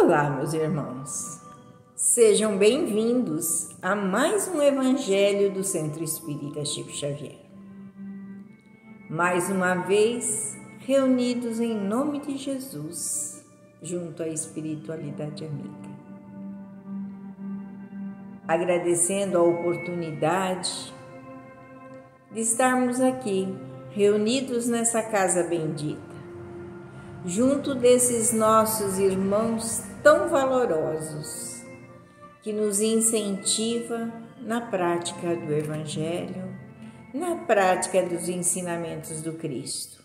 Olá, meus irmãos. Sejam bem-vindos a mais um Evangelho do Centro Espírita Chico Xavier. Mais uma vez, reunidos em nome de Jesus, junto à espiritualidade amiga. Agradecendo a oportunidade de estarmos aqui, reunidos nessa casa bendita, junto desses nossos irmãos tão valorosos, que nos incentiva na prática do Evangelho, na prática dos ensinamentos do Cristo.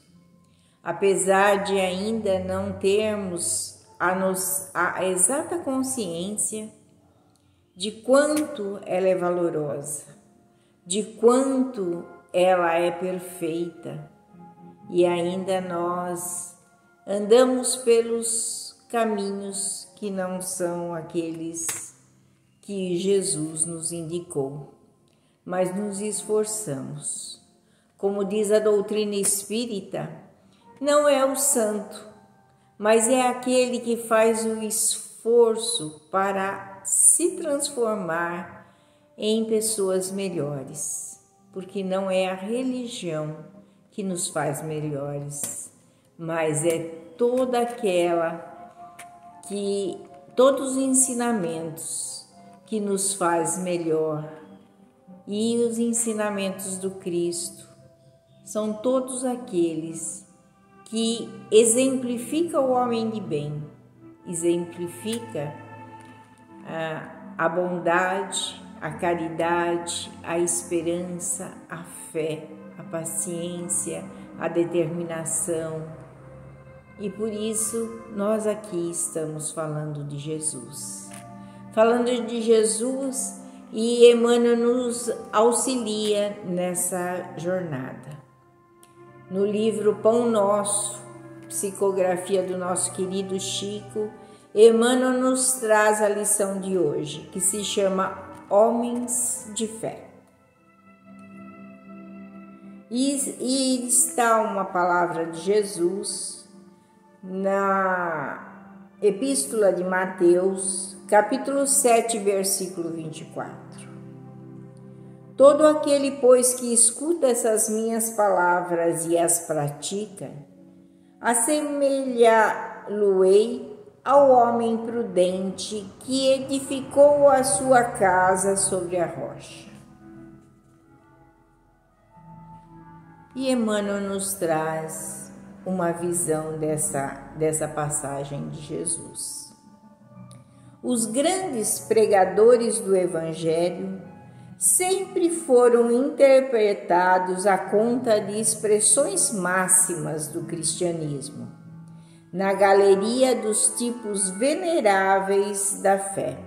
Apesar de ainda não termos a exata consciência de quanto ela é valorosa, de quanto ela é perfeita, e ainda nós andamos pelos caminhos que não são aqueles que Jesus nos indicou, mas nos esforçamos. Como diz a doutrina espírita, não é o santo, mas é aquele que faz o esforço para se transformar em pessoas melhores, porque não é a religião que nos faz melhores, mas é todos os ensinamentos que nos faz melhor. E os ensinamentos do Cristo são todos aqueles que exemplificam o homem de bem, exemplifica a bondade, a caridade, a esperança, a fé, a paciência, a determinação. E por isso nós aqui estamos falando de Jesus. Falando de Jesus, e Emmanuel nos auxilia nessa jornada. No livro Pão Nosso, psicografia do nosso querido Chico, Emmanuel nos traz a lição de hoje, que se chama Homens de Fé. E está uma palavra de Jesus na Epístola de Mateus, capítulo 7, versículo 24. Todo aquele, pois, que escuta essas minhas palavras e as pratica, assemelhá-lo-ei ao homem prudente que edificou a sua casa sobre a rocha. E Emmanuel nos traz uma visão dessa passagem de Jesus. Os grandes pregadores do Evangelho sempre foram interpretados à conta de expressões máximas do cristianismo, na galeria dos tipos veneráveis da fé.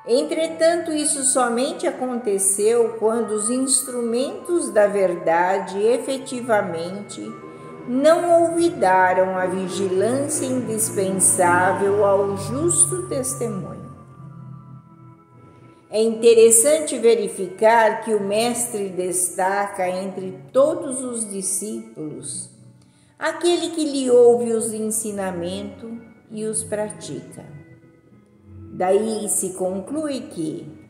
Entretanto, isso somente aconteceu quando os instrumentos da verdade efetivamente não olvidaram a vigilância indispensável ao justo testemunho. É interessante verificar que o Mestre destaca entre todos os discípulos aquele que lhe ouve os ensinamentos e os pratica. Daí se conclui que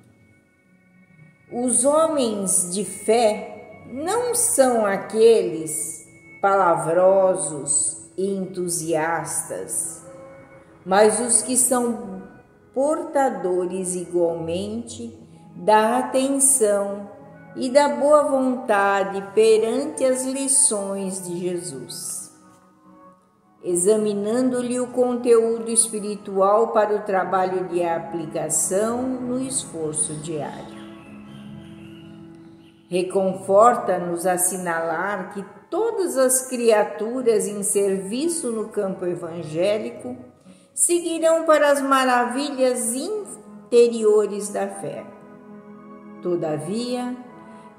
os homens de fé não são aqueles palavrosos e entusiastas, mas os que são portadores igualmente da atenção e da boa vontade perante as lições de Jesus, examinando-lhe o conteúdo espiritual para o trabalho de aplicação no esforço diário. Reconforta-nos assinalar que todas as criaturas em serviço no campo evangélico seguirão para as maravilhas interiores da fé. Todavia,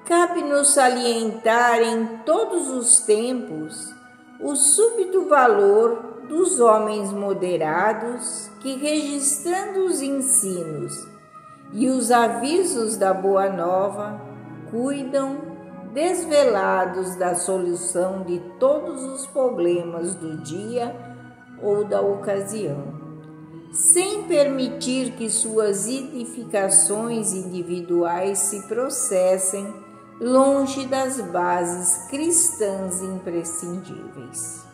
cabe-nos salientar em todos os tempos o súbito valor dos homens moderados que, registrando os ensinos e os avisos da Boa Nova, cuidam desvelados da solução de todos os problemas do dia ou da ocasião, sem permitir que suas edificações individuais se processem longe das bases cristãs imprescindíveis.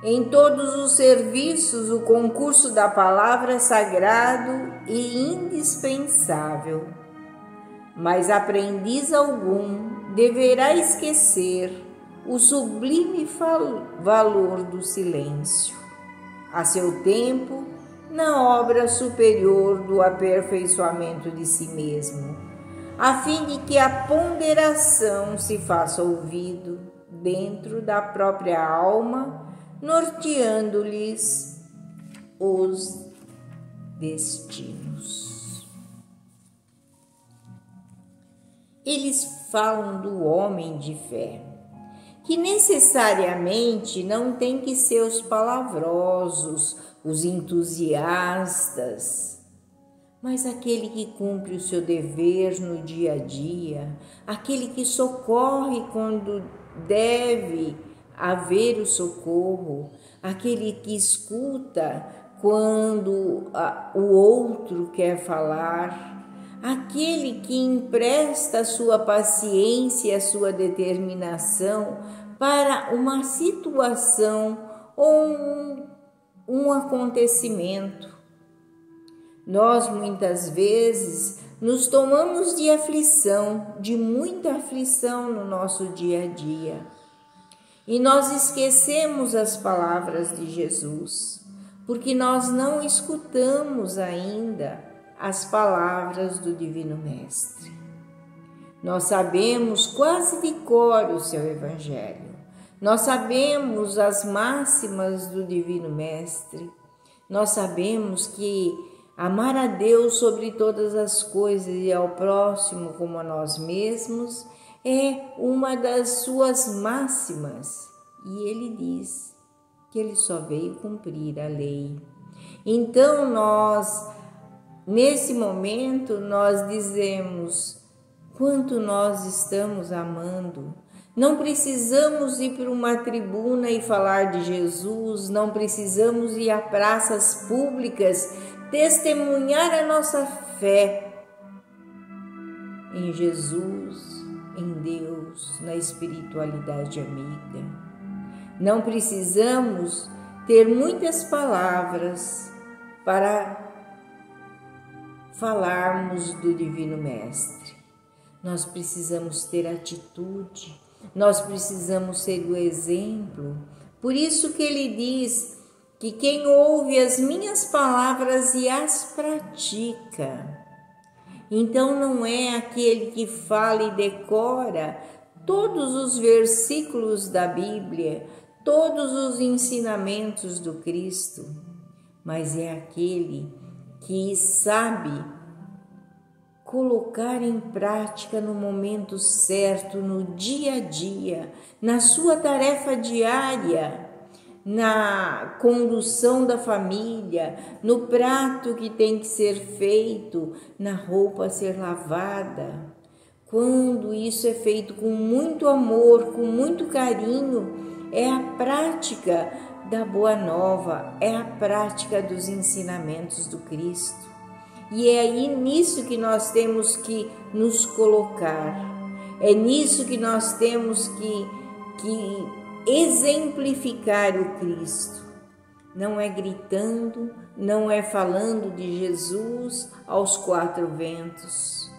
Em todos os serviços, o concurso da palavra é sagrado e indispensável, mas aprendiz algum deverá esquecer o sublime valor do silêncio, a seu tempo, na obra superior do aperfeiçoamento de si mesmo, a fim de que a ponderação se faça ouvido dentro da própria alma, norteando-lhes os destinos. Eles falam do homem de fé, que necessariamente não tem que ser os palavrosos, os entusiastas, mas aquele que cumpre o seu dever no dia a dia, aquele que socorre quando deve haver o socorro, aquele que escuta quando o outro quer falar, aquele que empresta a sua paciência e a sua determinação para uma situação ou um acontecimento. Nós muitas vezes nos tomamos de aflição, de muita aflição no nosso dia a dia. E nós esquecemos as palavras de Jesus, porque nós não escutamos ainda as palavras do Divino Mestre. Nós sabemos quase de cor o seu Evangelho. Nós sabemos as máximas do Divino Mestre. Nós sabemos que amar a Deus sobre todas as coisas e ao próximo como a nós mesmos é uma das suas máximas. E ele diz que ele só veio cumprir a lei. Então nesse momento, nós dizemos quanto nós estamos amando. Não precisamos ir para uma tribuna e falar de Jesus, não precisamos ir a praças públicas testemunhar a nossa fé em Jesus, em Deus, na espiritualidade amiga. Não precisamos ter muitas palavras para falarmos do Divino Mestre. Nós precisamos ter atitude, nós precisamos ser o exemplo. Por isso que ele diz que quem ouve as minhas palavras e as pratica, então não é aquele que fala e decora todos os versículos da Bíblia, todos os ensinamentos do Cristo, mas é aquele que sabe colocar em prática no momento certo, no dia a dia, na sua tarefa diária, na condução da família, no prato que tem que ser feito, na roupa a ser lavada. Quando isso é feito com muito amor, com muito carinho, é a prática da Boa Nova, é a prática dos ensinamentos do Cristo. E é aí nisso que nós temos que nos colocar, é nisso que nós temos que exemplificar o Cristo. Não é gritando, não é falando de Jesus aos quatro ventos.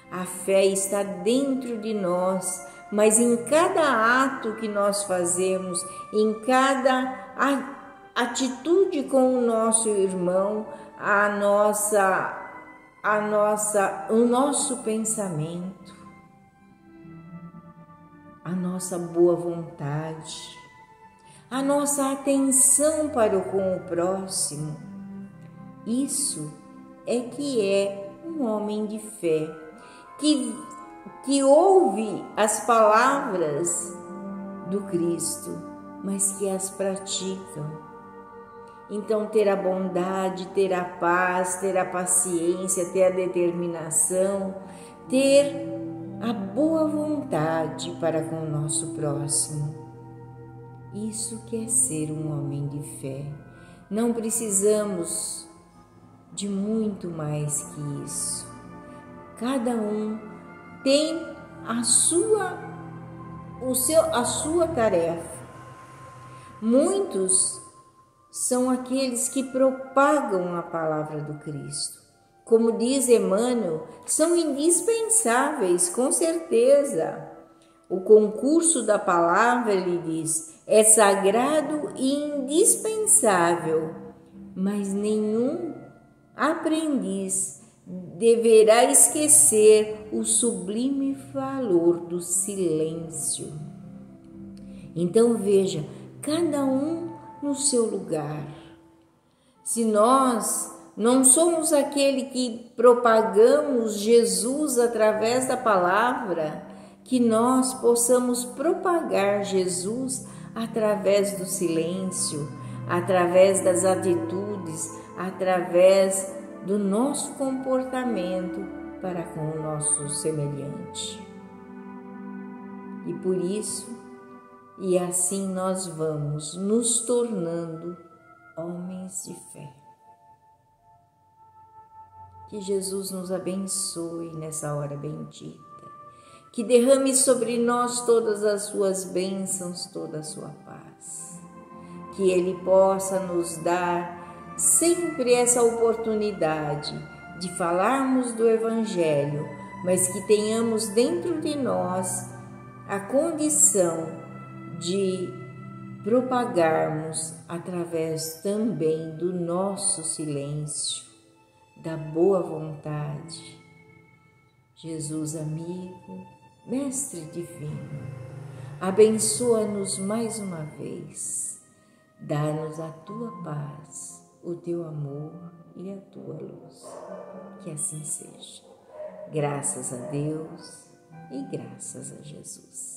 A fé está dentro de nós, mas em cada ato que nós fazemos, em cada atitude com o nosso irmão, o nosso pensamento, a nossa boa vontade, a nossa atenção para com o próximo. Isso é que é um homem de fé, que ouve as palavras do Cristo, mas que as praticam. Então, ter a bondade, ter a paz, ter a paciência, ter a determinação, ter a boa vontade para com o nosso próximo. Isso que é ser um homem de fé. Não precisamos de muito mais que isso. Cada um tem a sua tarefa. Muitos são aqueles que propagam a palavra do Cristo. Como diz Emmanuel, são indispensáveis, com certeza. O concurso da palavra, ele diz, é sagrado e indispensável, mas nenhum aprendiz deverá esquecer o sublime valor do silêncio. Então veja, cada um no seu lugar. Se nós não somos aquele que propagamos Jesus através da palavra, que nós possamos propagar Jesus através do silêncio, através das atitudes, através do nosso comportamento para com o nosso semelhante. E por isso, e assim nós vamos nos tornando homens de fé. Que Jesus nos abençoe nessa hora bendita, que derrame sobre nós todas as suas bênçãos, toda a sua paz, que Ele possa nos dar sempre essa oportunidade de falarmos do Evangelho, mas que tenhamos dentro de nós a condição de propagarmos através também do nosso silêncio, da boa vontade. Jesus amigo, Mestre Divino, abençoa-nos mais uma vez, dá-nos a Tua paz, o Teu amor e a Tua luz. Que assim seja. Graças a Deus e graças a Jesus.